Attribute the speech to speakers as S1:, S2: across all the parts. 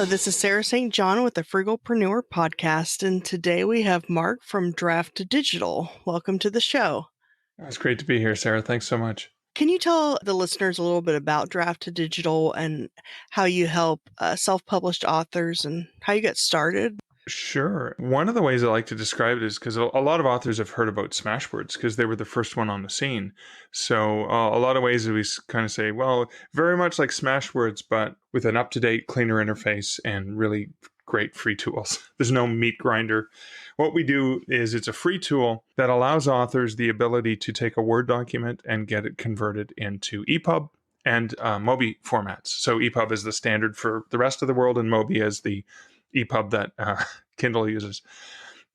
S1: Hello, this is Sarah St. John with the Frugalpreneur podcast, and today we have Mark from Draft2Digital. Welcome to the show.
S2: It's great to be here, Sarah. Thanks so much.
S1: Can you tell the listeners a little bit about Draft2Digital and how you help self-published authors and how you got started?
S2: Sure. One of the ways I like to describe it is because a lot of authors have heard about Smashwords because they were the first one on the scene. So a lot of ways we kind of say, well, very much like Smashwords, but with an up-to-date, cleaner interface and really great free tools. There's no meat grinder. What we do is it's a free tool that allows authors the ability to take a Word document and get it converted into EPUB and Mobi formats. So EPUB is the standard for the rest of the world, and Mobi is the EPUB that Kindle uses.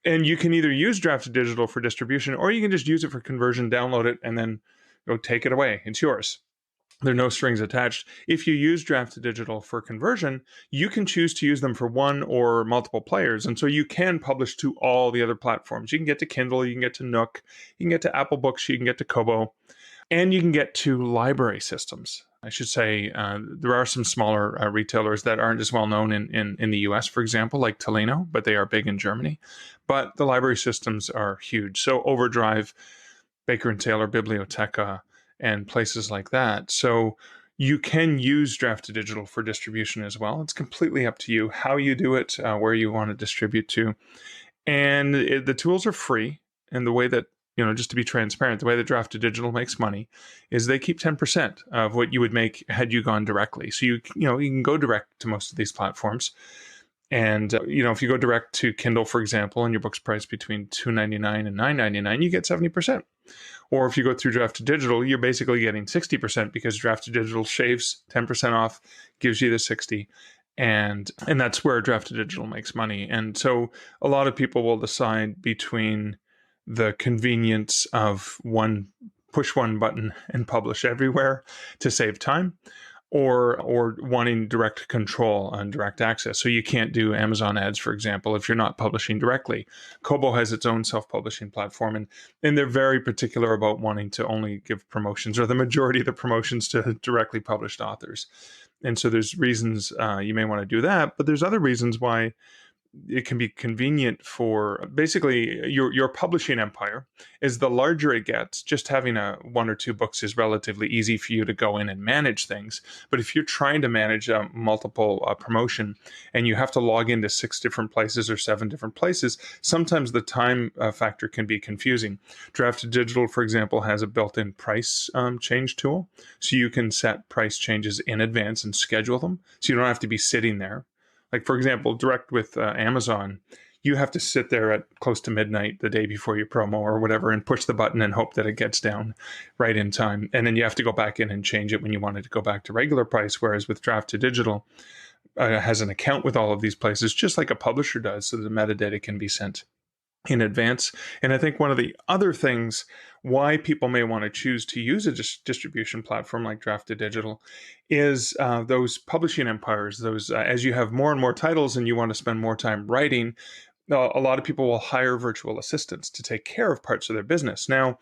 S2: And you can either use Draft2Digital for distribution, or you can just use it for conversion, download it, and then go take it away. It's yours. There are no strings attached. If you use Draft2Digital for conversion, you can choose to use them for one or multiple players. And so you can publish to all the other platforms. You can get to Kindle, you can get to Nook, you can get to Apple Books, you can get to Kobo, and you can get to library systems. I should say there are some smaller retailers that aren't as well known in the US, for example, like Tolino, but they are big in Germany. But the library systems are huge. So Overdrive, Baker and Taylor, Biblioteca, and places like that. So you can use Draft2Digital for distribution as well. It's completely up to you how you do it, where you want to distribute to. And the tools are free. And the way that, just to be transparent, the way that Draft2Digital makes money is they keep 10% of what you would make had you gone directly. So you can go direct to most of these platforms. And, if you go direct to Kindle, for example, and your book's priced between $2.99 and $9.99, you get 70%. Or if you go through Draft2Digital, you're basically getting 60% because Draft2Digital shaves 10% off, gives you the 60. And that's where Draft2Digital makes money. And so a lot of people will decide between the convenience of push one button and publish everywhere to save time, or wanting direct control and direct access. So you can't do Amazon ads, for example, if you're not publishing directly. Kobo has its own self-publishing platform, and they're very particular about wanting to only give promotions, or the majority of the promotions, to directly published authors. And so there's reasons you may want to do that, but there's other reasons why it can be convenient for basically your publishing empire. Is the larger it gets, just having one or two books is relatively easy for you to go in and manage things. But if you're trying to manage multiple promotion and you have to log into 6 different places or 7 different places, sometimes the time factor can be confusing. Draft2Digital, for example, has a built-in price change tool. So you can set price changes in advance and schedule them. So you don't have to be sitting there. Like, for example, direct with Amazon, you have to sit there at close to midnight the day before your promo or whatever and push the button and hope that it gets down right in time. And then you have to go back in and change it when you wanted to go back to regular price. Whereas with Draft2Digital, has an account with all of these places, just like a publisher does, so the metadata can be sent in advance. And I think one of the other things why people may want to choose to use a distribution platform like Draft2Digital is those publishing empires. Those as you have more and more titles and you want to spend more time writing, a lot of people will hire virtual assistants to take care of parts of their business. Now,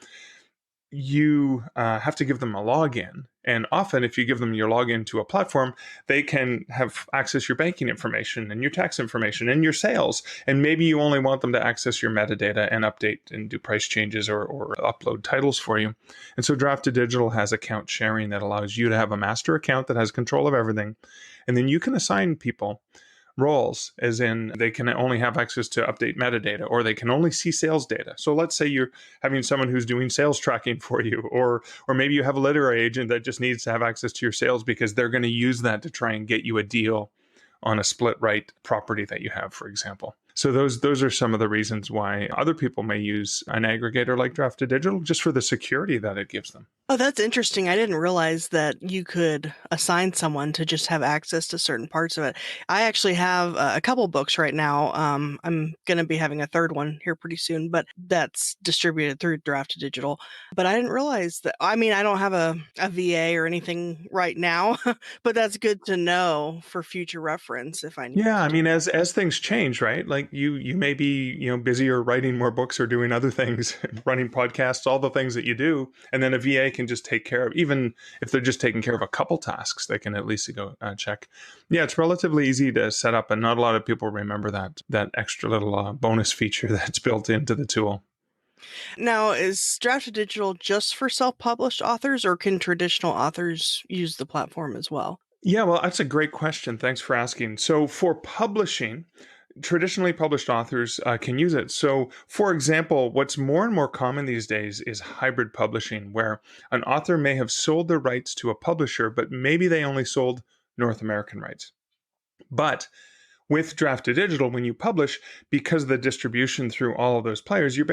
S2: you have to give them a login. And often if you give them your login to a platform, they can have access your banking information and your tax information and your sales. And maybe you only want them to access your metadata and update and do price changes or upload titles for you. And so Draft2Digital has account sharing that allows you to have a master account that has control of everything. And then you can assign people roles, as in they can only have access to update metadata, or they can only see sales data. So let's say you're having someone who's doing sales tracking for you, or maybe you have a literary agent that just needs to have access to your sales because they're going to use that to try and get you a deal on a split right property that you have, for example. So those are some of the reasons why other people may use an aggregator like Draft2Digital, just for the security that it gives them.
S1: Oh, that's interesting. I didn't realize that you could assign someone to just have access to certain parts of it. I actually have a couple books right now. I'm going to be having a third one here pretty soon, but that's distributed through Draft2Digital. But I didn't realize that. I mean, I don't have a VA or anything right now, but that's good to know for future reference if I need.
S2: Yeah, I mean, as things change, right? Like like you may be, busy or writing more books or doing other things, running podcasts, all the things that you do, and then a VA can just take care of, even if they're just taking care of a couple tasks, they can at least go check. Yeah, it's relatively easy to set up, and not a lot of people remember that extra little bonus feature that's built into the tool.
S1: Now, is Draft2Digital just for self-published authors, or can traditional authors use the platform as well?
S2: Yeah, well, that's a great question. Thanks for asking. So, for publishing, traditionally published authors can use it. So, for example, what's more and more common these days is hybrid publishing, where an author may have sold their rights to a publisher, but maybe they only sold North American rights. But with Draft2Digital, when you publish, because of the distribution through all of those players, your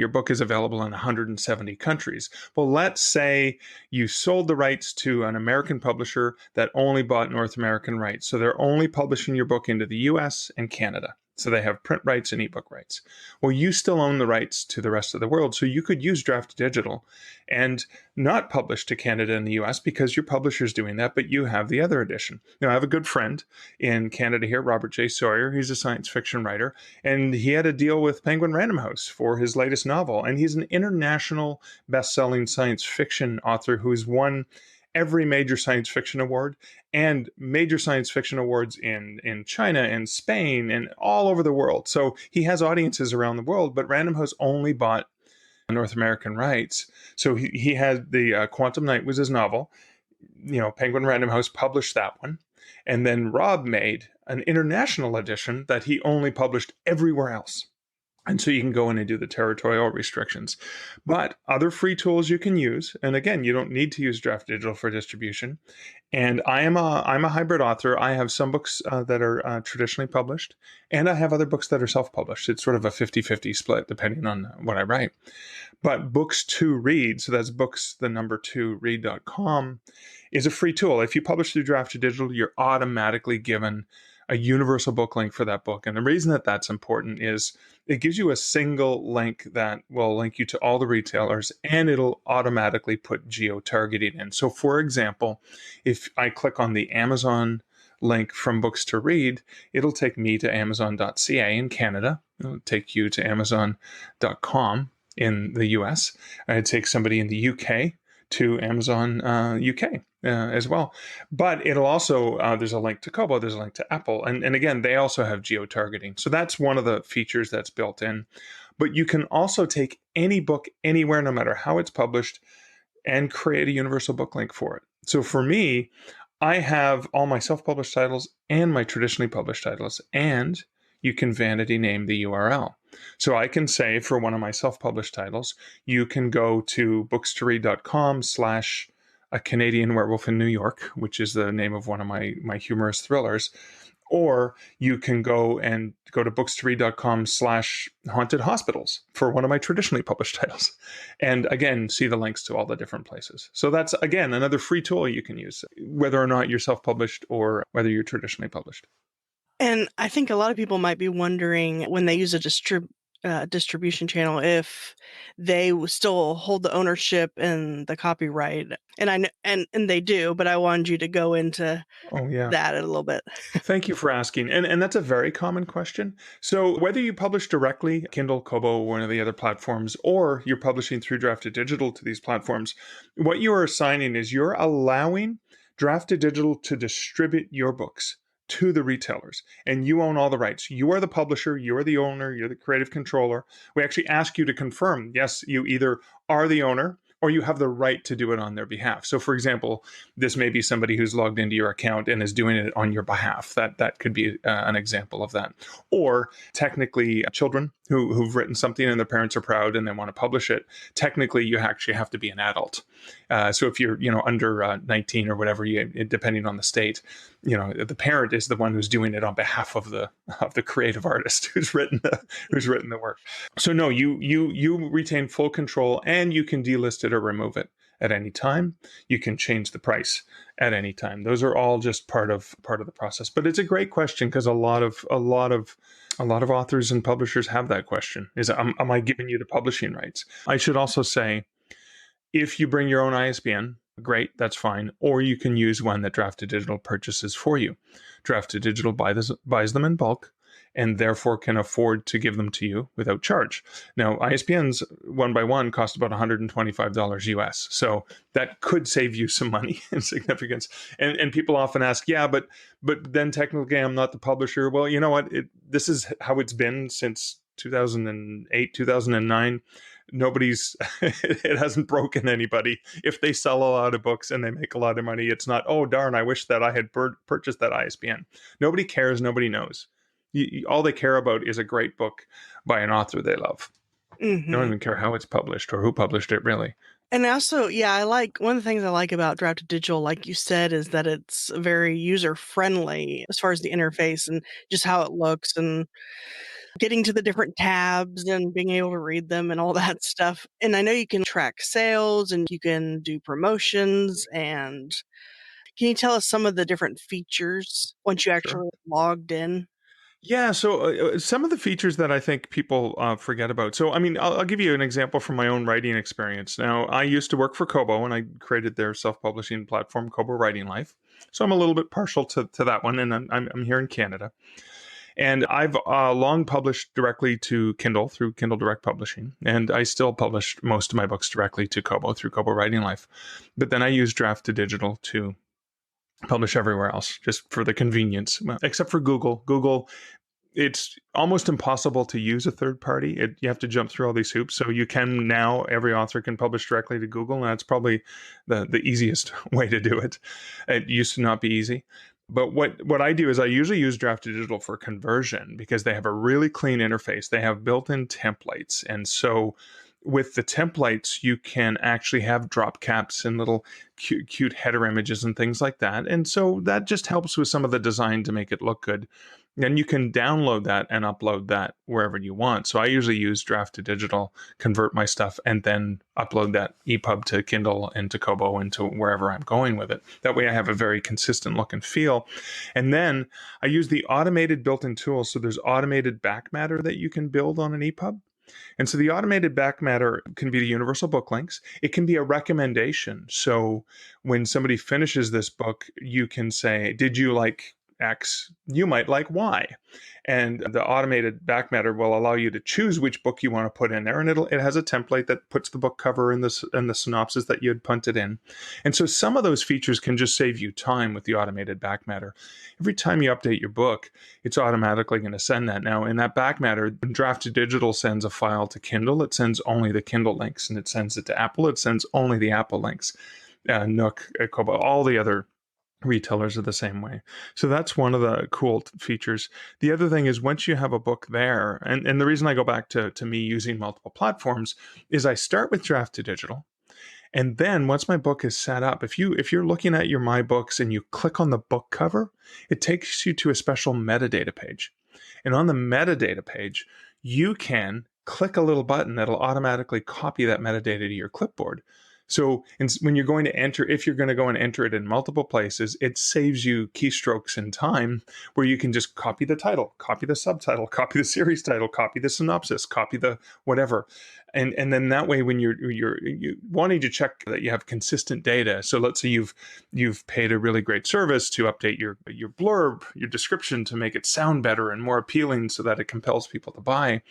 S2: book is available in 170 countries. Well, let's say you sold the rights to an American publisher that only bought North American rights. So they're only publishing your book into the US and Canada. So they have print rights and ebook rights. Well, you still own the rights to the rest of the world. So you could use Draft2Digital and not publish to Canada and the US because your publisher's doing that, but you have the other edition. Now, I have a good friend in Canada here, Robert J. Sawyer. He's a science fiction writer, and he had a deal with Penguin Random House for his latest novel. And he's an international best-selling science fiction author who's won every major science fiction award and major science fiction awards in China and Spain and all over the world. So he has audiences around the world, but Random House only bought North American rights. So he had the Quantum Night was his novel. Penguin Random House published that one. And then Rob made an international edition that he only published everywhere else. And so you can go in and do the territorial restrictions. But other free tools you can use, and again, you don't need to use Draft2Digital for distribution. And I'm a hybrid author. I have some books that are traditionally published, and I have other books that are self-published. It's sort of a 50-50 split depending on what I write. But Books to Read, so that's books, the number 2, read.com, is a free tool. If you publish through Draft2Digital, you're automatically given a universal book link for that book. And the reason that that's important is it gives you a single link that will link you to all the retailers, and it'll automatically put geo-targeting in. So for example, if I click on the Amazon link from Books to Read, it'll take me to amazon.ca in Canada. It'll take you to amazon.com in the US. It'd take somebody in the UK to Amazon UK as well. But it'll also, there's a link to Kobo, there's a link to Apple. And again, they also have geo-targeting. So that's one of the features that's built in. But you can also take any book anywhere, no matter how it's published, and create a universal book link for it. So for me, I have all my self-published titles and my traditionally published titles, and you can vanity name the URL. So I can say for one of my self-published titles, you can go to bookstoread.com/A Canadian Werewolf in New York, which is the name of one of my humorous thrillers. Or you can go to bookstoread.com/Haunted Hospitals for one of my traditionally published titles. And again, see the links to all the different places. So that's, again, another free tool you can use, whether or not you're self-published or whether you're traditionally published.
S1: And I think a lot of people might be wondering when they use a distribution channel if they still hold the ownership and the copyright. And they do, but I wanted you to go into that a little bit.
S2: Thank you for asking. And that's a very common question. So whether you publish directly, Kindle, Kobo, one of the other platforms, or you're publishing through Draft2Digital to these platforms, what you are assigning is you're allowing Draft2Digital to distribute your books to the retailers, and you own all the rights. You are the publisher, you are the owner, you're the creative controller. We actually ask you to confirm, yes, you either are the owner or you have the right to do it on their behalf. So for example, this may be somebody who's logged into your account and is doing it on your behalf. That could be an example of that. Or technically children who've written something and their parents are proud and they want to publish it. Technically, you actually have to be an adult. So if you're under 19 or whatever, depending on the state, the parent is the one who's doing it on behalf of the creative artist who's written the work. So no, you retain full control, and you can delist it or remove it at any time. You can change the price at any time. Those are all just part of the process. But it's a great question because a lot of authors and publishers have that question: is am I giving you the publishing rights? I should also say, if you bring your own ISBN, great, that's fine. Or you can use one that Draft2Digital purchases for you. Draft2Digital buys them in bulk, and therefore can afford to give them to you without charge. Now, ISBNs one by one cost about $125 US. So that could save you some money in significance. And people often ask, yeah, but then technically I'm not the publisher. Well, you know what? This is how it's been since 2008, 2009. Nobody's it hasn't broken anybody. If they sell a lot of books and they make a lot of money, it's not, oh darn, I wish that I had purchased that ISBN. Nobody cares, nobody knows. All they care about is a great book by an author they love. They don't
S1: Hmm.
S2: even care how it's published or who published it, really.
S1: And also, yeah, I like one of the things I like about Draft2Digital, like you said, is that it's very user friendly as far as the interface and just how it looks and getting to the different tabs and being able to read them and all that stuff. And I know you can track sales and you can do promotions. And can you tell us some of the different features once you
S2: Sure.
S1: actually logged in?
S2: Yeah, so some of the features that I think people forget about. So, I mean, I'll give you an example from my own writing experience. Now, I used to work for Kobo and I created their self publishing platform, Kobo Writing Life. So, I'm a little bit partial to that one, and I'm here in Canada. And I've long published directly to Kindle through Kindle Direct Publishing. And I still publish most of my books directly to Kobo through Kobo Writing Life. But then I use Draft2Digital to publish everywhere else just for the convenience, well, except for Google. Google, it's almost impossible to use a third party. You have to jump through all these hoops. So you can now, every author can publish directly to Google, and that's probably the easiest way to do it. It used to not be easy. But what I do is I usually use Draft2Digital for conversion because they have a really clean interface. They have built-in templates. And so with the templates, you can actually have drop caps and little cute header images and things like that. And so that just helps with some of the design to make it look good. Then you can download that and upload that wherever you want. So I usually use Draft2Digital, convert my stuff, and then upload that EPUB to Kindle and to Kobo and to wherever I'm going with it. That way I have a very consistent look and feel. And then I use the automated built-in tools. So there's automated back matter that you can build on an EPUB. And so the automated back matter can be the universal book links. It can be a recommendation. So when somebody finishes this book, you can say, did you like X? You might like Y. And the automated back matter will allow you to choose which book you want to put in there. And it has a template that puts the book cover and the synopsis that you had punted in. And so some of those features can just save you time with the automated back matter. Every time you update your book, it's automatically going to send that. Now, in that back matter, Draft2Digital sends a file to Kindle. It sends only the Kindle links, and it sends it to Apple. It sends only the Apple links. Nook, Kobo, all the other retailers are the same way. So that's one of the cool features. The other thing is once you have a book there, and the reason I go back to me using multiple platforms is I start with Draft2Digital. And then once my book is set up, if you're looking at your My Books and you click on the book cover, it takes you to a special metadata page. And on the metadata page, you can click a little button that'll automatically copy that metadata to your clipboard. So when you're going to enter, if you're going to go and enter it in multiple places, it saves you keystrokes in time where you can just copy the title, copy the subtitle, copy the series title, copy the synopsis, copy the whatever. And then that way, when you're wanting to check that you have consistent data, so let's say you've paid a really great service to update your blurb, your description to make it sound better and more appealing, so that it compels people to buy.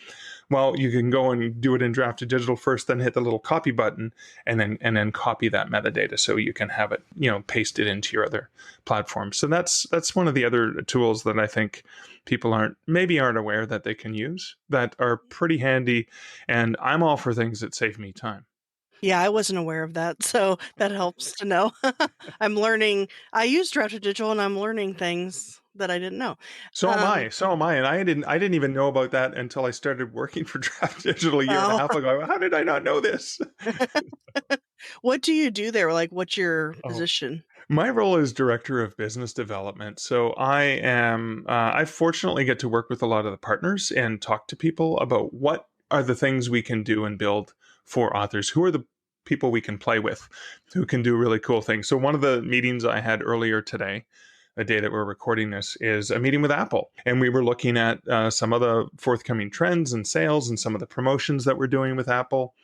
S2: Well, you can go and do it in Draft2Digital first, then hit the little copy button, and then copy that metadata so you can have it paste it into your other platforms. So that's one of the other tools that I think people aren't aware that they can use that are pretty handy. And I'm all for things that save me time.
S1: Yeah, I wasn't aware of that, so that helps to know. I'm learning. I use Draft2Digital, and I'm learning things that I didn't know.
S2: So am
S1: Um,
S2: I. So am I. And I didn't even know about that until I started working for Draft2Digital a year and a
S1: oh,
S2: half ago. How did I not know this?
S1: what do you do there? Like, what's your
S2: Oh,
S1: position?
S2: my role is director of business development. So I fortunately get to work with a lot of the partners and talk to people about what are the things we can do and build for authors. Who are the people we can play with who can do really cool things. So one of the meetings I had earlier today, the day that we're recording this, is a meeting with Apple. And we were looking at some of the forthcoming trends and sales and some of the promotions that we're doing with Apple,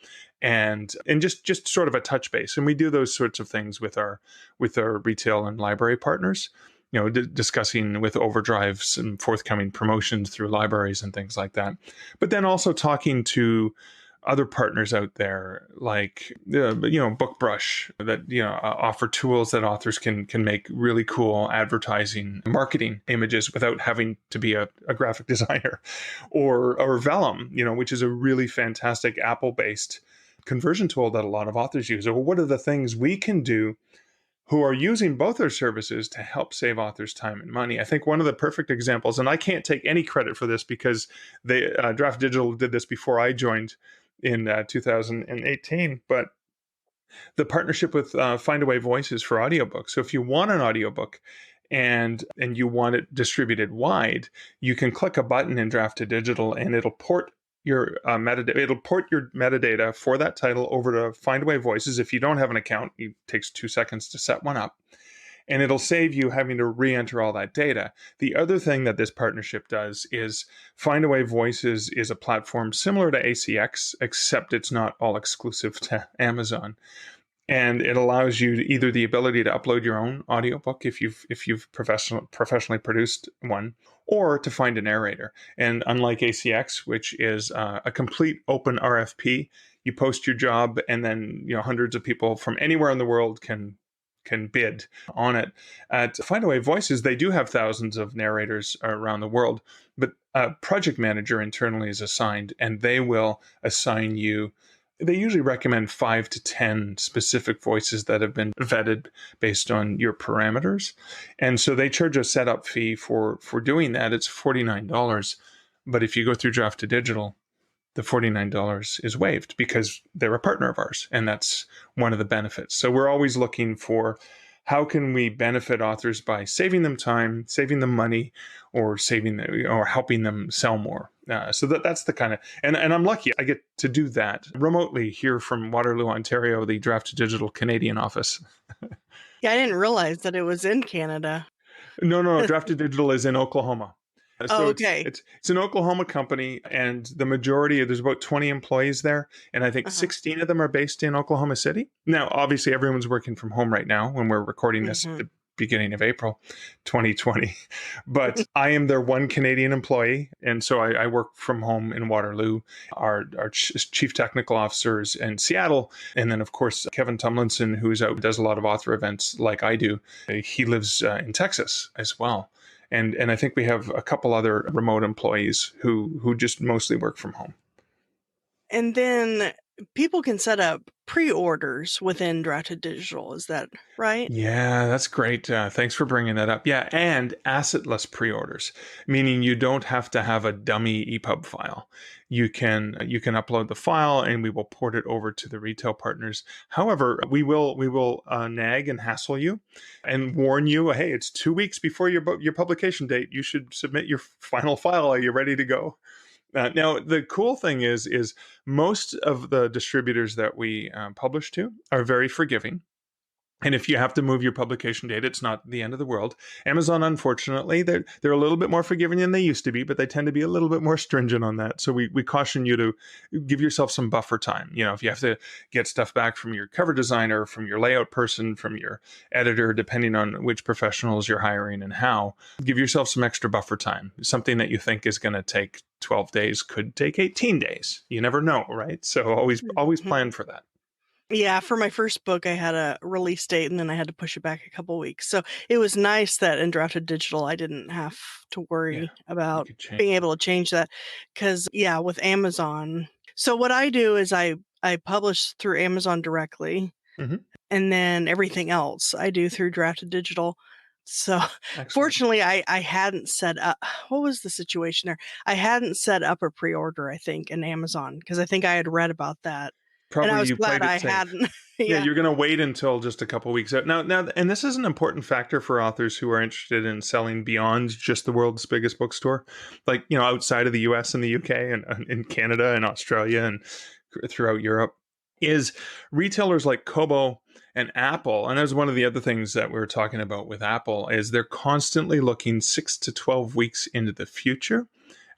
S2: and just sort of a touch base. And we do those sorts of things with our retail and library partners. discussing with Overdrive some forthcoming promotions through libraries and things like that. But then also talking to other partners out there like BookBrush that offer tools that authors can make really cool advertising marketing images without having to be a graphic designer, or Vellum, which is a really fantastic Apple based conversion tool that a lot of authors use. Or what are the things we can do who are using both their services to help save authors time and money? I think one of the perfect examples, and I can't take any credit for this because they Draft Digital did this before I joined in 2018, but the partnership with Findaway Voices for audiobooks. So if you want an audiobook and you want it distributed wide, you can click a button in Draft2Digital and it'll port your metadata. It'll port your metadata for that title over to Findaway Voices. If you don't have an account, it takes 2 seconds to set one up, and it'll save you having to re-enter all that data. The other thing that this partnership does is Findaway Voices is a platform similar to ACX, except it's not all exclusive to Amazon. And it allows you either the ability to upload your own audiobook if you've professionally produced one, or to find a narrator. And unlike ACX, which is a complete open RFP, you post your job, and then hundreds of people from anywhere in the world can bid on it. At Findaway Voices, they do have thousands of narrators around the world, but a project manager internally is assigned, and they will assign you. They usually recommend 5 to 10 specific voices that have been vetted based on your parameters. And so they charge a setup fee for doing that. It's $49. But if you go through Draft2Digital, the $49 is waived because they're a partner of ours. And that's one of the benefits. So we're always looking for how can we benefit authors by saving them time, saving them money, or or helping them sell more. So that's the kind of, and I'm lucky I get to do that remotely here from Waterloo, Ontario, the Draft2Digital Canadian office.
S1: Yeah, I didn't realize that it was in Canada.
S2: No, Draft2Digital is in Oklahoma.
S1: Oh,
S2: So it's
S1: okay.
S2: it's it's an Oklahoma company, and the majority there's about 20 employees there, and I think
S1: Uh-huh.
S2: 16 of them are based in Oklahoma City. Now, obviously, everyone's working from home right now when we're recording this at
S1: Hmm.
S2: the beginning of April 2020. But I am their one Canadian employee, and so I work from home in Waterloo. Our chief technical officer is in Seattle, and then of course Kevin Tumlinson, who's out does a lot of author events like I do. He lives in Texas as well. And I think we have a couple other remote employees who just mostly work from home.
S1: And then people can set up pre-orders within Draft2Digital. Is that right?
S2: Yeah, that's great. Thanks for bringing that up. Yeah, and assetless pre-orders, meaning you don't have to have a dummy EPUB file. You can upload the file, and we will port it over to the retail partners. However, we will nag and hassle you, and warn you. Hey, it's 2 weeks before your publication date. You should submit your final file. Are you ready to go? Now, the cool thing is most of the distributors that we publish to are very forgiving. And if you have to move your publication date, it's not the end of the world. Amazon, unfortunately, they're a little bit more forgiving than they used to be, but they tend to be a little bit more stringent on that. So we caution you to give yourself some buffer time. If you have to get stuff back from your cover designer, from your layout person, from your editor, depending on which professionals you're hiring and how, give yourself some extra buffer time. Something that you think is going to take 12 days could take 18 days. You never know, right? So always
S1: Mhm.
S2: plan for that.
S1: Yeah, for my first book, I had a release date and then I had to push it back a couple weeks. So it was nice that in Draft2Digital, I didn't have to
S2: Yeah,
S1: worry
S2: you
S1: about
S2: could change.
S1: being able to change that. Because, yeah, with Amazon. So what I do is I publish through Amazon directly,
S2: Hmm.
S1: and then everything else I do through Draft2Digital. So
S2: Excellent.
S1: fortunately, I hadn't set up, what was the situation there? I hadn't set up a pre-order, I think, in Amazon because I think I had read about that. And I
S2: Probably
S1: was
S2: you
S1: glad
S2: played
S1: I
S2: it safe.
S1: hadn't.
S2: Yeah,
S1: Yeah.
S2: you're going to wait until just a couple weeks out. Now, and this is an important factor for authors who are interested in selling beyond just the world's biggest bookstore, like outside of the U.S. and the U.K. and in Canada and Australia and throughout Europe, is retailers like Kobo and Apple. And that's one of the other things that we were talking about with Apple is they're constantly looking 6 to 12 weeks into the future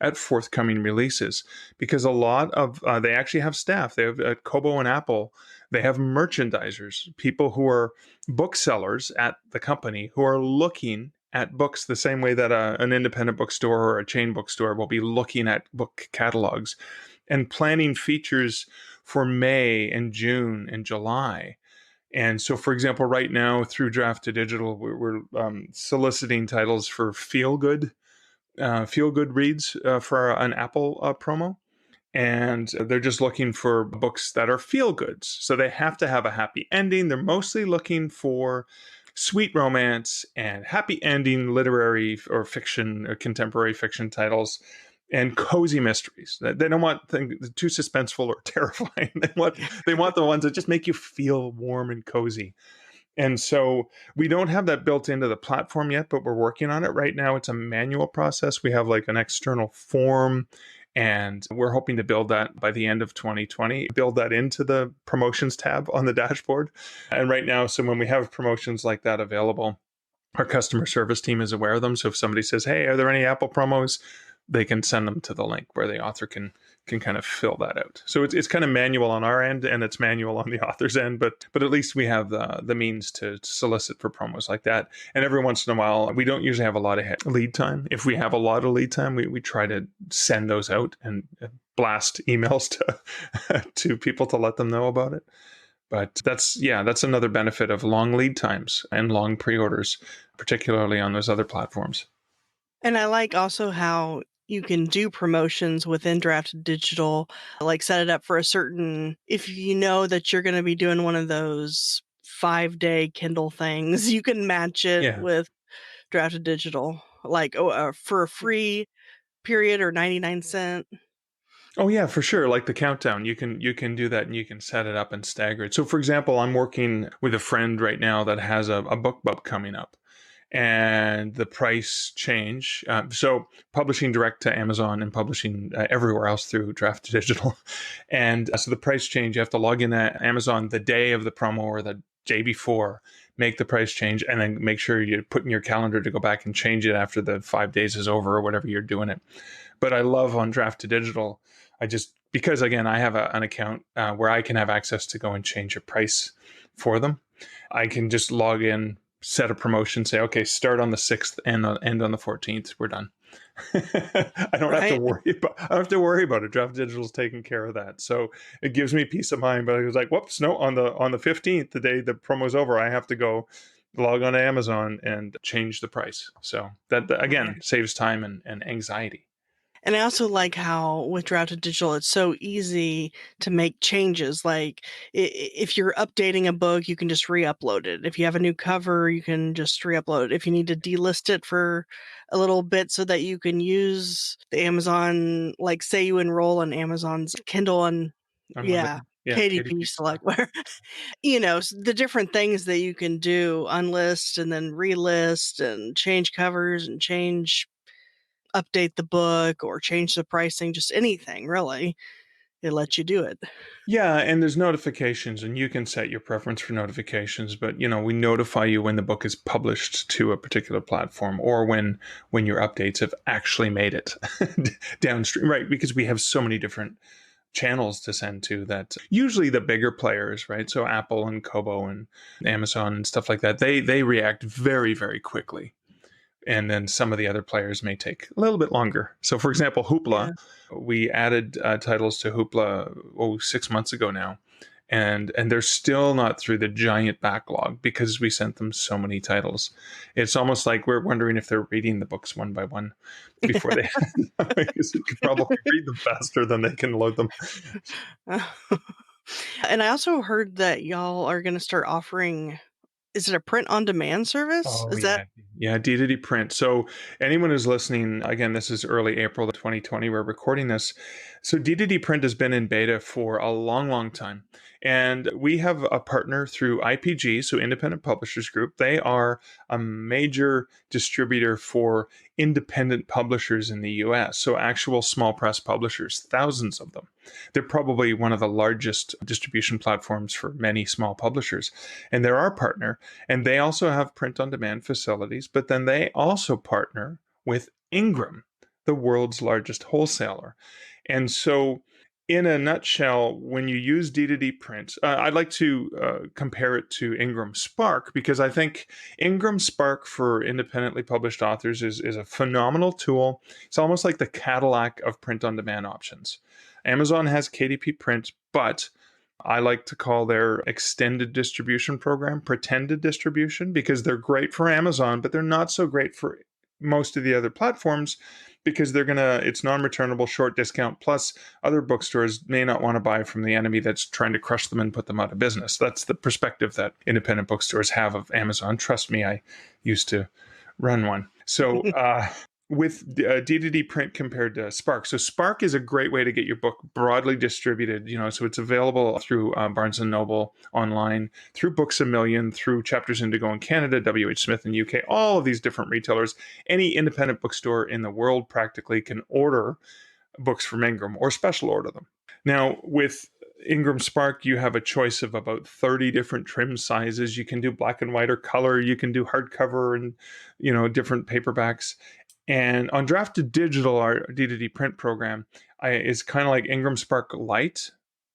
S2: at forthcoming releases, because a lot of they actually have staff. They have at Kobo and Apple. They have merchandisers, people who are booksellers at the company who are looking at books the same way that an independent bookstore or a chain bookstore will be looking at book catalogs and planning features for May and June and July. And so, for example, right now through Draft2Digital, we're soliciting titles for feel good reads for an Apple promo, and they're just looking for books that are feel goods. So they have to have a happy ending. They're mostly looking for sweet romance and happy ending literary or fiction or contemporary fiction titles and cozy mysteries. They don't want things too suspenseful or terrifying. They want the ones that just make you feel warm and cozy. And so we don't have that built into the platform yet, but we're working on it. Right now, it's a manual process. We have like an external form, and we're hoping to build that by the end of 2020, build that into the promotions tab on the dashboard. And right now, so when we have promotions like that available, our customer service team is aware of them. So if somebody says, "Hey, are there any Apple promos?" they can send them to the link where the author can kind of fill that out. So it's kind of manual on our end and it's manual on the author's end, but at least we have the means to solicit for promos like that. And every once in a while, we don't usually have a lot of lead time. If we have a lot of lead time, we try to send those out and blast emails to to people to let them know about it. But that's another benefit of long lead times and long pre-orders, particularly on those other platforms.
S1: And I like also how you can do promotions within Draft Digital, like set it up for a certain, if you know that you're going to be doing one of those 5-day Kindle things, you can match it
S2: Yeah.
S1: with Draft Digital, like for a free period or 99¢.
S2: Oh yeah, for sure. Like the countdown, you can do that and you can set it up and stagger it. So for example, I'm working with a friend right now that has a book club coming up, and the price change. So publishing direct to Amazon and publishing everywhere else through Draft Digital, and so the price change. You have to log in at Amazon the day of the promo or the day before, make the price change, and then make sure you put in your calendar to go back and change it after the 5 days is over or whatever you're doing it. But I love on Draft2Digital, I just, because again, I have an account where I can have access to go and change a price for them. I can just log in, set a promotion, say, okay, start on the 6th and end on the 14th. We're done. I don't have to
S1: Right?
S2: worry about. I don't have to worry about it. Draft Digital's taking care of that, so it gives me peace of mind. But I was like, whoops, no, on the 15th, the day the promo's over, I have to go log on to Amazon and change the price. So that again
S1: Right.
S2: saves time and anxiety.
S1: And I also like how with Draft Digital, it's so easy to make changes. Like if you're updating a book, you can just re-upload it. If you have a new cover, you can just re-upload it. If you need to delist it for a little bit so that you can use the Amazon, like say you enroll in Amazon's Kindle and yeah,
S2: Unlimited, yeah,
S1: KDP
S2: KDP Select.
S1: Select, the different things that you can do, unlist and then relist and change covers and update the book or change the pricing, just anything really. It lets you do it.
S2: Yeah, and there's notifications, and you can set your preference for notifications. But we notify you when the book is published to a particular platform, or when your updates have actually made it downstream, right? Because we have so many different channels to send to that. Usually the bigger players, right? So Apple and Kobo and Amazon and stuff like that, they react very, very quickly, and then some of the other players may take a little bit longer. So, for example, Hoopla,
S1: Yeah.
S2: we added titles to Hoopla 6 months ago now, and they're still not through the giant backlog because we sent them so many titles. It's almost like we're wondering if they're reading the books one by one before they, because you could probably read them faster than they can load them.
S1: And I also heard that y'all are going to start offering, is it a print on demand service?
S2: Oh
S1: Is that?
S2: yeah, yeah, D print. So anyone who's listening, again, this is early April of 2020. We're recording this. So D print has been in beta for a long, long time, and we have a partner through IPG, so Independent Publishers Group. They are a major distributor for independent publishers in the U.S. So actual small press publishers, thousands of them. They're probably one of the largest distribution platforms for many small publishers, and they're our partner. And they also have print on demand facilities, but then they also partner with Ingram, the world's largest wholesaler. And so in a nutshell, when you use D2D print, I'd like to compare it to Ingram Spark, because I think Ingram Spark for independently published authors is a phenomenal tool. It's almost like the Cadillac of print on demand options. Amazon has KDP print, but I like to call their extended distribution program pretended distribution, because they're great for Amazon, but they're not so great for most of the other platforms, because it's non-returnable, short discount, plus other bookstores may not want to buy from the enemy that's trying to crush them and put them out of business. That's the perspective that independent bookstores have of Amazon. Trust me, I used to run one. So with D2D print compared to Spark. So Spark is a great way to get your book broadly distributed, so it's available through Barnes & Noble online, through Books A Million, through Chapters Indigo in Canada, WH Smith in UK, all of these different retailers. Any independent bookstore in the world practically can order books from Ingram or special order them. Now, with Ingram Spark, you have a choice of about 30 different trim sizes. You can do black and white or color. You can do hardcover and, different paperbacks. And on Draft2Digital, our D2D print program, is kind of like Ingram Spark Lite,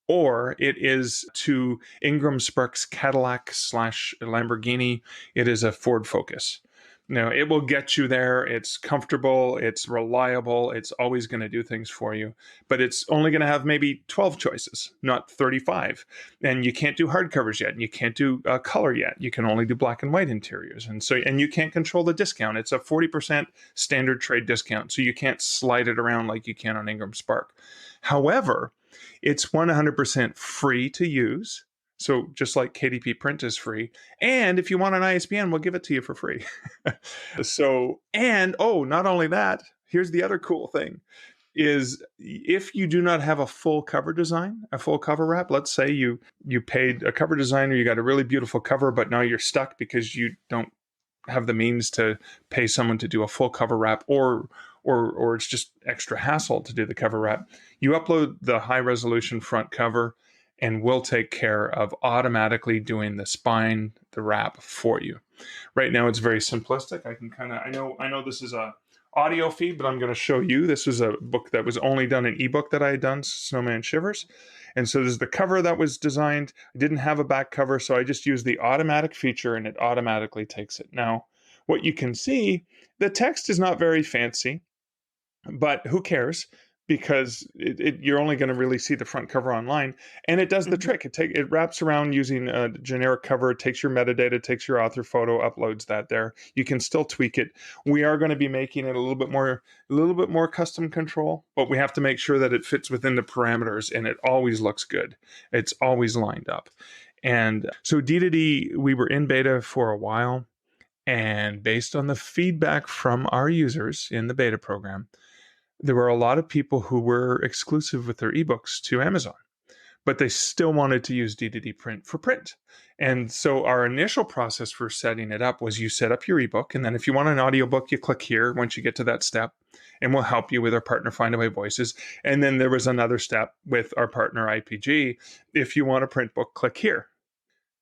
S2: or it is to Ingram Spark's Cadillac / Lamborghini. It is a Ford Focus. Now, it will get you there. It's comfortable. It's reliable. It's always going to do things for you. But it's only going to have maybe 12 choices, not 35. And you can't do hardcovers yet. And you can't do color yet. You can only do black and white interiors. And you can't control the discount. It's a 40% standard trade discount. So you can't slide it around like you can on Ingram Spark. However, it's 100% free to use. So just like KDP print is free. And if you want an ISBN, we'll give it to you for free. Not only that, here's the other cool thing is if you do not have a full cover design, a full cover wrap, let's say you paid a cover designer, you got a really beautiful cover, but now you're stuck because you don't have the means to pay someone to do a full cover wrap, or it's just extra hassle to do the cover wrap. You upload the high resolution front cover, and we'll take care of automatically doing the spine, the wrap for you. Right now, it's very simplistic. I know this is a audio feed, but I'm going to show you. This was a book that was only done an ebook that I had done, Snowman Shivers. And so there's the cover that was designed. I didn't have a back cover, so I just used the automatic feature, and it automatically takes it. Now, what you can see, the text is not very fancy, but who cares? Because you're only going to really see the front cover online, and it does the trick. It wraps around using a generic cover. It takes your metadata, takes your author photo, uploads that there. You can still tweak it. We are going to be making it a little bit more custom control, but we have to make sure that it fits within the parameters, and it always looks good. It's always lined up. And so D2D, we were in beta for a while, and based on the feedback from our users in the beta program, there were a lot of people who were exclusive with their ebooks to Amazon, but they still wanted to use D2D print for print. And so our initial process for setting it up was you set up your ebook, and then if you want an audiobook, you click here once you get to that step, and we'll help you with our partner Findaway Voices. And then there was another step with our partner IPG. If you want a print book, click here.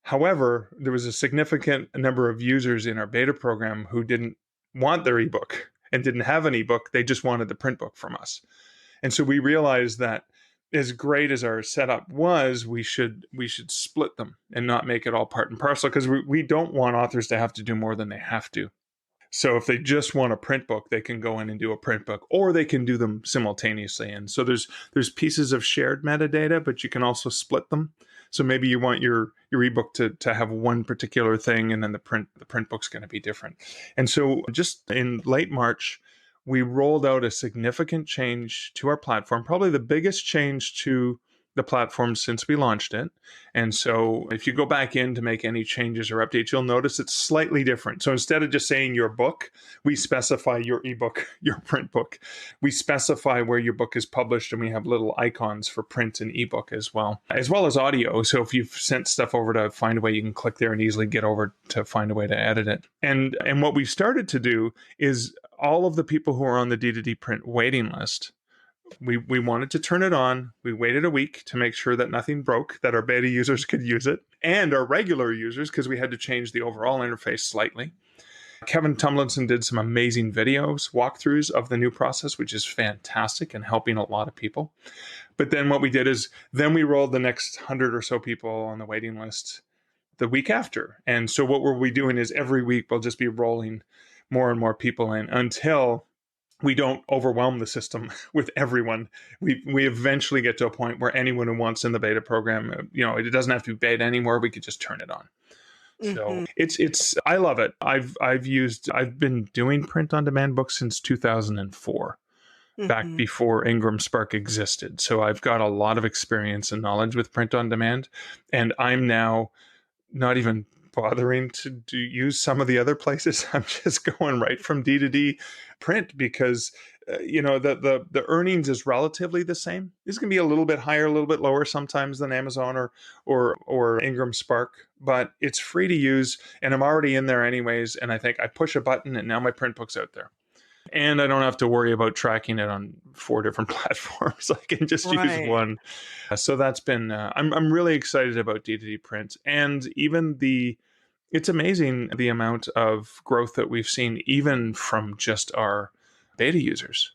S2: However, there was a significant number of users in our beta program who didn't want their ebook and didn't have an ebook. They just wanted the print book from us. And so we realized that as great as our setup was, we should split them and not make it all part and parcel, because we don't want authors to have to do more than they have to. So if they just want a print book, they can go in and do a print book, or they can do them simultaneously. And so there's pieces of shared metadata, but you can also split them. So maybe you want your ebook to have one particular thing, and then the print book's going to be different. And so just in late March, we rolled out a significant change to our platform, probably the biggest change to the platform since we launched it. And so if you go back in to make any changes or updates, you'll notice it's slightly different. So instead of just saying your book, we specify your ebook, your print book. We specify where your book is published, and we have little icons for print and ebook as well as audio. So if you've sent stuff over to Findaway, you can click there and easily get over to Findaway to edit it. And what we've started to do is all of the people who are on the D2D print waiting list, we wanted to turn it on. We waited a week to make sure that nothing broke, that our beta users could use it, and our regular users, because we had to change the overall interface slightly. Kevin Tumlinson did some amazing videos, walkthroughs of the new process, which is fantastic and helping a lot of people. But then what we did is then we rolled the next 100 or so people on the waiting list the week after. And so what we'll be doing is every week we'll just be rolling more and more people in until we don't overwhelm the system with everyone. We eventually get to a point where anyone who wants in the beta program, it doesn't have to be beta anymore. We could just turn it on. So
S1: Hmm.
S2: it's I love it. I've been doing print on demand books since 2004, back
S1: Hmm.
S2: before Ingram Spark existed. So I've got a lot of experience and knowledge with print on demand, and I'm now not even bothering to use some of the other places. I'm just going right from D to D print because the earnings is relatively the same. It's going to be a little bit higher, a little bit lower sometimes than Amazon or Ingram Spark, but it's free to use, and I'm already in there anyways. And I think I push a button, and now my print book's out there. And I don't have to worry about tracking it on 4 different platforms. I can just use
S1: Right.
S2: one. So that's been. I'm really excited about D2D print, and even it's amazing the amount of growth that we've seen, even from just our beta users.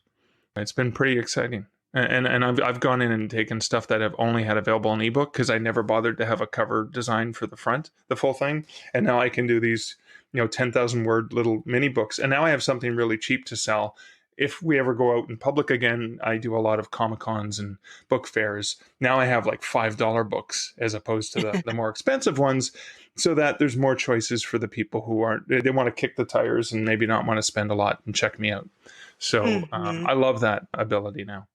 S2: It's been pretty exciting. And I've gone in and taken stuff that I've only had available in ebook because I never bothered to have a cover design for the front, the full thing. And now I can do these, 10,000 word little mini books. And now I have something really cheap to sell. If we ever go out in public again, I do a lot of Comic Cons and book fairs. Now I have like $5 books as opposed to the more expensive ones, so that there's more choices for the people who they want to kick the tires and maybe not want to spend a lot and check me out. So
S1: Hmm.
S2: I love that ability now.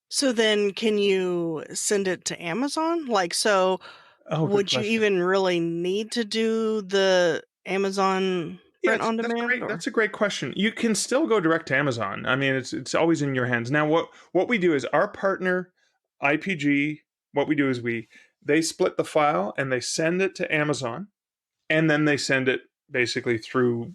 S1: So then can you send it to Amazon? Like, so
S2: Oh, good
S1: would you
S2: question.
S1: even really need to do the Amazon
S2: Yeah,
S1: print on
S2: that's
S1: demand
S2: great.
S1: or?
S2: That's a great question. You can still go direct to Amazon. I mean, it's always in your hands. Now, what we do is our partner, IPG. What we do is they split the file and they send it to Amazon, and then they send it basically through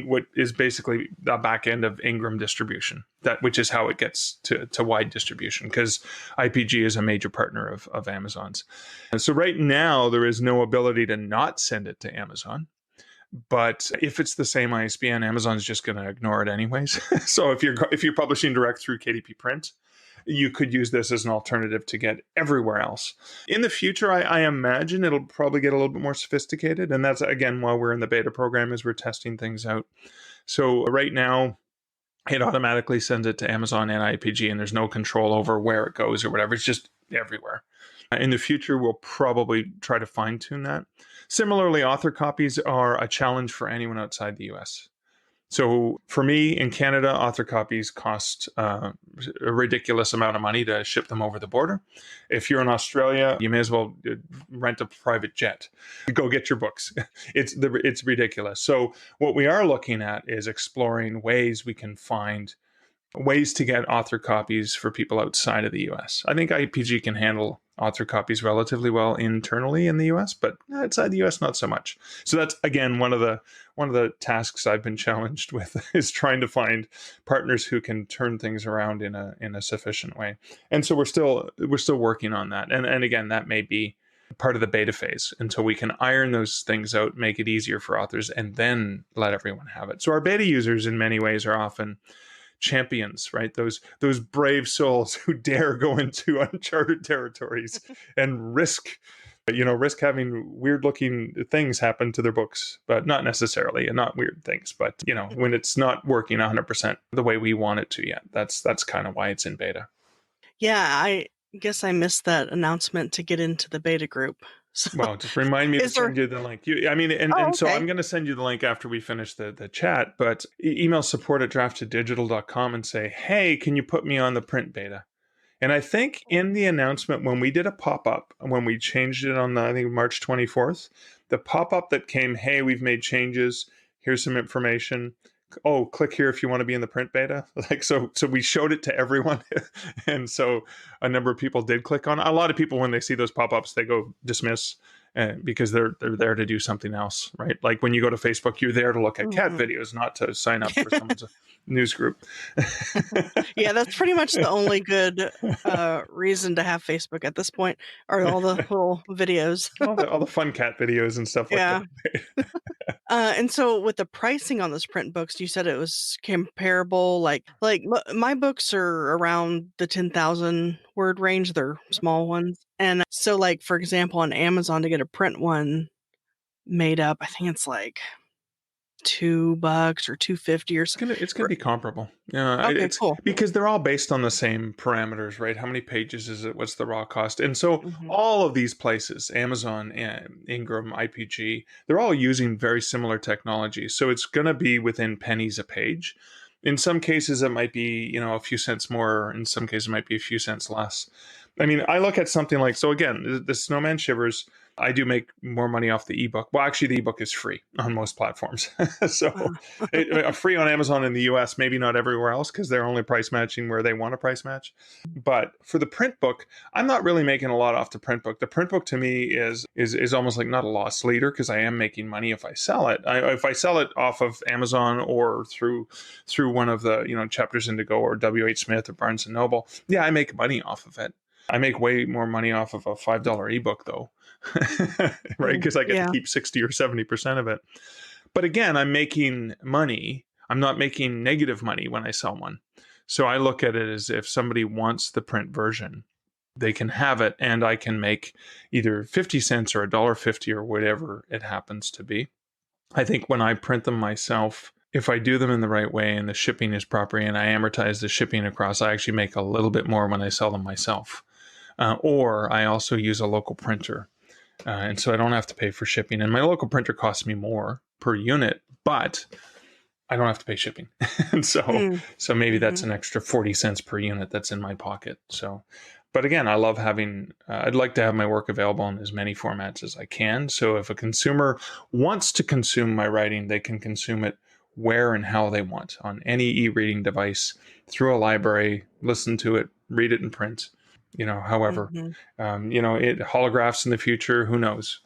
S2: what is basically the back end of Ingram distribution, which is how it gets to wide distribution, because IPG is a major partner of Amazon's. And so right now there is no ability to not send it to Amazon. But if it's the same ISBN, Amazon's just going to ignore it anyways. So if you're publishing direct through KDP Print, you could use this as an alternative to get everywhere else. In the future, I imagine it'll probably get a little bit more sophisticated. And that's, again, while we're in the beta program, as we're testing things out. So right now, it automatically sends it to Amazon and IPG, and there's no control over where it goes or whatever. It's just everywhere. In the future, we'll probably try to fine tune that. Similarly, author copies are a challenge for anyone outside the US. So for me in Canada, author copies cost a ridiculous amount of money to ship them over the border. If you're in Australia, you may as well rent a private jet. Go get your books. It's ridiculous. So what we are looking at is exploring ways we can find ways to get author copies for people outside of the US. I think IPG can handle author copies relatively well internally in the US, but outside the US not so much. So that's, again, one of the tasks I've been challenged with is trying to find partners who can turn things around in a sufficient way. And so we're still working on that. And again, that may be part of the beta phase until we can iron those things out, make it easier for authors, and then let everyone have it. So our beta users in many ways are often champions, right? Those brave souls who dare go into uncharted territories and risk having weird looking things happen to their books, but not necessarily, and not weird things, but when it's not working 100% the way we want it to yet. That's kind of why it's in beta.
S1: Yeah, I guess I missed that announcement to get into the beta group. So
S2: Well, just remind me to
S1: is there?
S2: send you the link. I mean, and,
S1: Oh,
S2: and so I'm
S1: okay.
S2: going to send you the link after we finish the chat, but email support at draft2digital.com and say, hey, can you put me on the print beta? And I think in the announcement, when we did a pop-up, when we changed it on I think March 24th, the pop-up that came, hey, we've made changes, here's some information. Oh, click here if you want to be in the print beta. So we showed it to everyone. And so a number of people did click on it. A lot of people, when they see those pop-ups, they go dismiss. because they're there to do something else, right? Like when you go to Facebook, you're there to look at cat
S1: Mhm.
S2: videos, not to sign up for someone's news group.
S1: Yeah, that's pretty much the only good reason to have Facebook at this point, are all the little videos.
S2: All the fun cat videos and stuff like
S1: Yeah.
S2: that.
S1: And so with the pricing on those print books, you said it was comparable. My books are around the 10,000 word range. They're small ones, and so like for example, on Amazon to get a print one made up, I think it's like $2 or 250 or so.
S2: It's gonna be comparable. Yeah,
S1: Okay,
S2: it's
S1: cool.
S2: because they're all based on the same parameters, right? How many pages is it? What's the raw cost? And so
S1: Hmm.
S2: all of these places, Amazon, and Ingram, IPG, they're all using very similar technologies. So it's gonna be within pennies a page. In some cases, it might be a few cents more. In some cases, it might be a few cents less. I mean, I look at something like, so again, the Snowman Shivers. I do make more money off the ebook. Well, actually, the ebook is free on most platforms. So free on Amazon in the US, maybe not everywhere else because they're only price matching where they want to price match. But for the print book, I'm not really making a lot off the print book. The print book to me is almost like not a loss leader because I am making money if I sell it. If I sell it off of Amazon or through one of the Chapters Indigo or WH Smith or Barnes and Noble, yeah, I make money off of it. I make way more money off of a $5 ebook though, right?
S1: Mm,
S2: Because I get to
S1: yeah.
S2: keep 60 or 70% of it. But again, I'm making money. I'm not making negative money when I sell one. So I look at it as if somebody wants the print version, they can have it, and I can make either 50 cents or $1.50 or whatever it happens to be. I think when I print them myself, if I do them in the right way and the shipping is proper and I amortize the shipping across, I actually make a little bit more when I sell them myself. Or I also use a local printer. And so I don't have to pay for shipping. And my local printer costs me more per unit, but I don't have to pay shipping. And
S1: Mm,
S2: so maybe that's
S1: hmm.
S2: an extra 40 cents per unit that's in my pocket. So, but again, I love having, I'd like to have my work available in as many formats as I can. So if a consumer wants to consume my writing, they can consume it where and how they want on any e-reading device through a library, listen to it, read it in print, however,
S1: Hmm.
S2: it holographs in the future, who knows?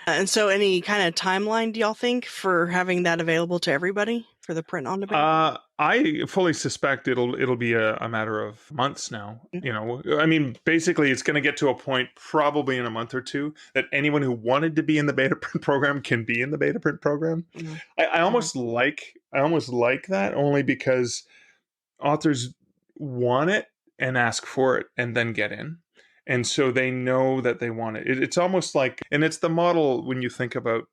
S1: And so, any kind of timeline do y'all think for having that available to everybody for the print on demand?
S2: I fully suspect it'll be a matter of months now. I mean, basically, it's going to get to a point probably in a month or two that anyone who wanted to be in the beta print program can be in the beta print program.
S1: Mm-hmm.
S2: I almost like that only because authors want it and ask for it and then get in. And so they know that they want it. It's almost like, and it's the model when you think about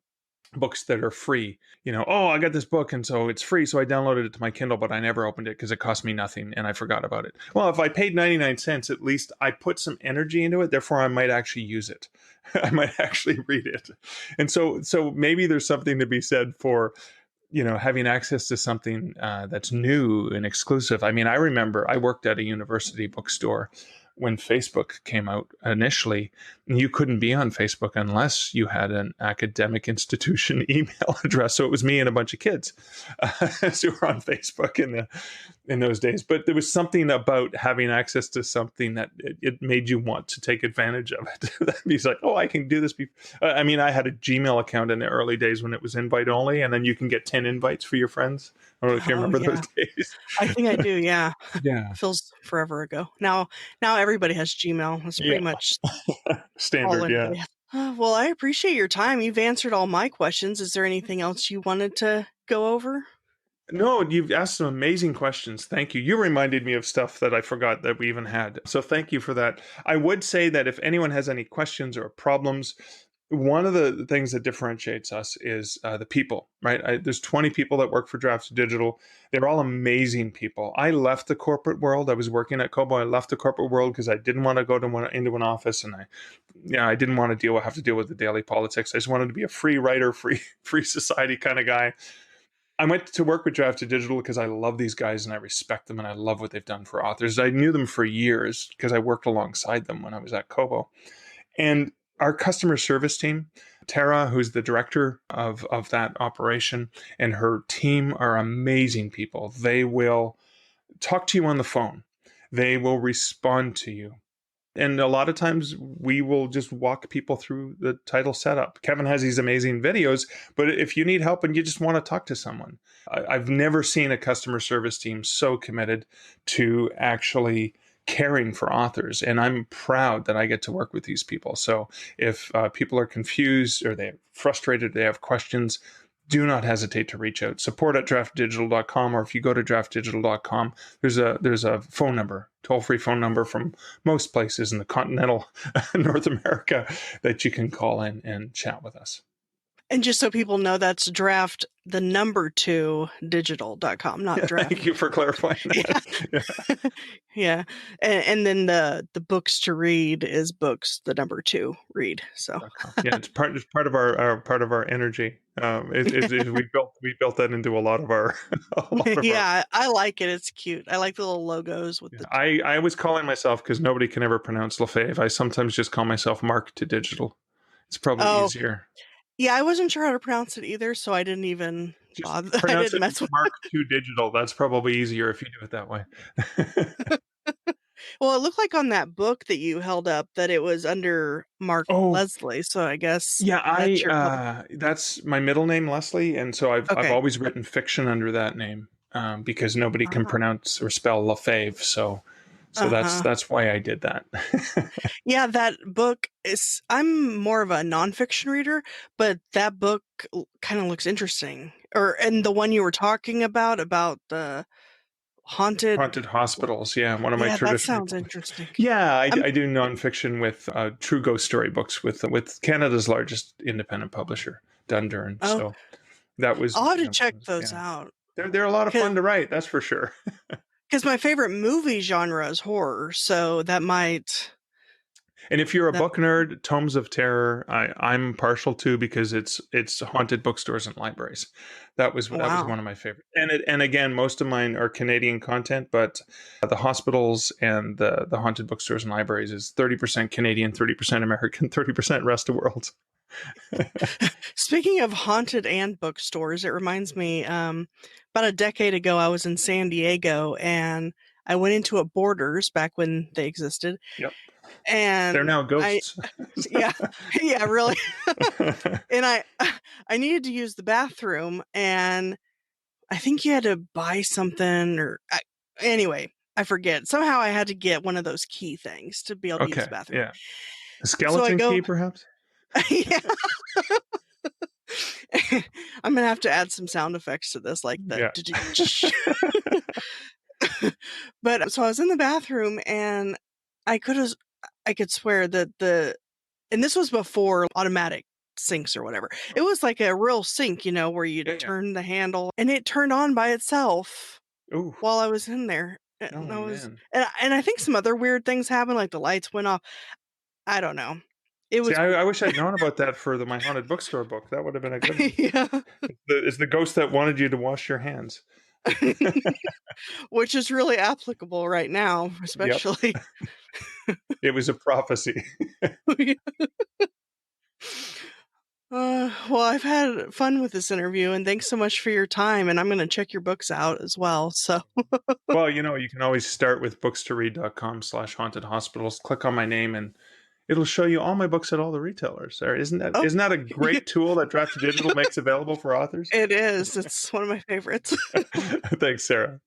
S2: books that are free. Oh, I got this book and so it's free. So I downloaded it to my Kindle, but I never opened it because it cost me nothing and I forgot about it. Well, if I paid 99 cents, at least I put some energy into it. Therefore, I might actually use it. I might actually read it. And so maybe there's something to be said for having access to something that's new and exclusive. I mean, I remember I worked at a university bookstore when Facebook came out initially. You couldn't be on Facebook unless you had an academic institution email address. So it was me and a bunch of kids who were on Facebook in those days. But there was something about having access to something that it made you want to take advantage of it. That means like, oh, I can do this. I mean, I had a Gmail account in the early days when it was invite only, and then you can get 10 invites for your friends. I don't know if you
S1: Oh
S2: remember those
S1: yeah,
S2: days.
S1: I think I do. Yeah,
S2: Yeah.
S1: feels forever ago. Now everybody has Gmail. That's pretty
S2: Yeah.
S1: much all
S2: Standard. Yeah.
S1: anybody has. Well, I appreciate your time. You've answered all my questions. Is there anything else you wanted to go over?
S2: No, you've asked some amazing questions. Thank you. You reminded me of stuff that I forgot that we even had. So thank you for that. I would say that if anyone has any questions or problems, one of the things that differentiates us is the people, right? There's 20 people that work for Draft2Digital. They're all amazing people. I left the corporate world. I was working at Kobo. I left the corporate world because I didn't want to go into an office, and I didn't want to have to deal with the daily politics. I just wanted to be a free writer, free society kind of guy. I went to work with Draft2Digital because I love these guys and I respect them and I love what they've done for authors. I knew them for years because I worked alongside them when I was at Kobo. And our customer service team, Tara, who's the director of that operation, and her team are amazing people. They will talk to you on the phone. They will respond to you. And a lot of times we will just walk people through the title setup. Kevin has these amazing videos, but if you need help and you just want to talk to someone, I've never seen a customer service team so committed to actually caring for authors. And I'm proud that I get to work with these people. So if people are confused or they're frustrated, they have questions, do not hesitate to reach out. Support at draftdigital.com, or if you go to draftdigital.com, there's a phone number, toll-free phone number from most places in the continental North America that you can call in and chat with us.
S1: And just so people know, that's draft the number 2 digital.com, not
S2: Thank
S1: draft.
S2: you for clarifying
S1: Yeah.
S2: that. Yeah.
S1: Yeah. And then the books to read is books the number 2 read. So
S2: Yeah, it's part of our energy. We built that into a lot of our a lot of our.
S1: yeah, I like it. It's cute. I like the little logos with
S2: Yeah,
S1: the
S2: I always calling myself, because nobody can ever pronounce Lefebvre. I sometimes just call myself Mark to Digital. It's probably
S1: Oh,
S2: easier.
S1: yeah, I wasn't sure how to pronounce it either, so I didn't even
S2: Just
S1: bother. I
S2: pronounce
S1: didn't
S2: it
S1: mess with
S2: Mark to Digital. That's probably easier if you do it that way.
S1: Well, it looked like on that book that you held up that it was under Mark
S2: Oh,
S1: Leslie, so I guess
S2: yeah,
S1: that's your co
S2: that's my middle name, Leslie, and so I've
S1: Okay.
S2: always written fiction under that name, because nobody can
S1: Uh-huh.
S2: pronounce or spell Lefebvre. So
S1: Uh-huh.
S2: that's why I did that.
S1: Yeah, that book is I'm more of a nonfiction reader, but that book kind of looks interesting. And the one you were talking about the haunted
S2: Haunted hospitals, yeah, one of my
S1: yeah, that
S2: traditional.
S1: sounds interesting.
S2: Yeah,
S1: I'm
S2: I do nonfiction with true ghost story books with Canada's largest independent publisher, Dundurn.
S1: oh,
S2: So that was,
S1: I'll have
S2: you
S1: to
S2: know,
S1: check those
S2: yeah,
S1: out
S2: they're a lot of fun
S1: because
S2: to write, that's for sure.
S1: my favorite movie genre is horror, so
S2: And if you're a
S1: that
S2: book nerd, Tomes of Terror, I'm partial to, because it's haunted bookstores and libraries. That was
S1: wow.
S2: one of my favorite. And again, most of mine are Canadian content, but the hospitals and the haunted bookstores and libraries is 30% Canadian, 30% American, 30% rest of the world.
S1: Speaking of haunted and bookstores, it reminds me, about a decade ago, I was in San Diego and I went into a Borders back when they existed.
S2: Yep, they're
S1: And
S2: now
S1: I,
S2: ghosts.
S1: yeah, yeah, really. And I needed to use the bathroom and I think you had to buy something anyway, I forget. Somehow I had to get one of those key things to be able to use the
S2: Okay,
S1: bathroom.
S2: yeah, a
S1: So I
S2: skeleton
S1: go,
S2: key, perhaps.
S1: yeah. I'm gonna have to add some sound effects to this, like the
S2: Yeah.
S1: but so I was in the bathroom and I could have I could swear that and this was before automatic sinks or whatever. It was like a real sink, where you'd
S2: Yeah, yeah.
S1: turn the handle and it turned on by itself
S2: Ooh,
S1: while I was in there.
S2: oh
S1: And
S2: man.
S1: and I think some other weird things happened, like the lights went off. I don't know. It
S2: See,
S1: was
S2: I
S1: weird.
S2: wish I'd known about that for my haunted bookstore book. That would have been a good one.
S1: Yeah.
S2: It's the ghost that wanted you to wash your hands.
S1: Which is really applicable right now,
S2: Yep,
S1: especially.
S2: it was a prophecy.
S1: Well, I've had fun with this interview, and thanks so much for your time. And I'm going to check your books out as well. So,
S2: Well, you can always start with bookstoread.com/haunted hospitals. Click on my name, and it'll show you all my books at all the retailers. Or
S1: oh,
S2: isn't that a great tool that Draft2Digital makes available for authors?
S1: it is. It's one of my favorites.
S2: Thanks, Sarah.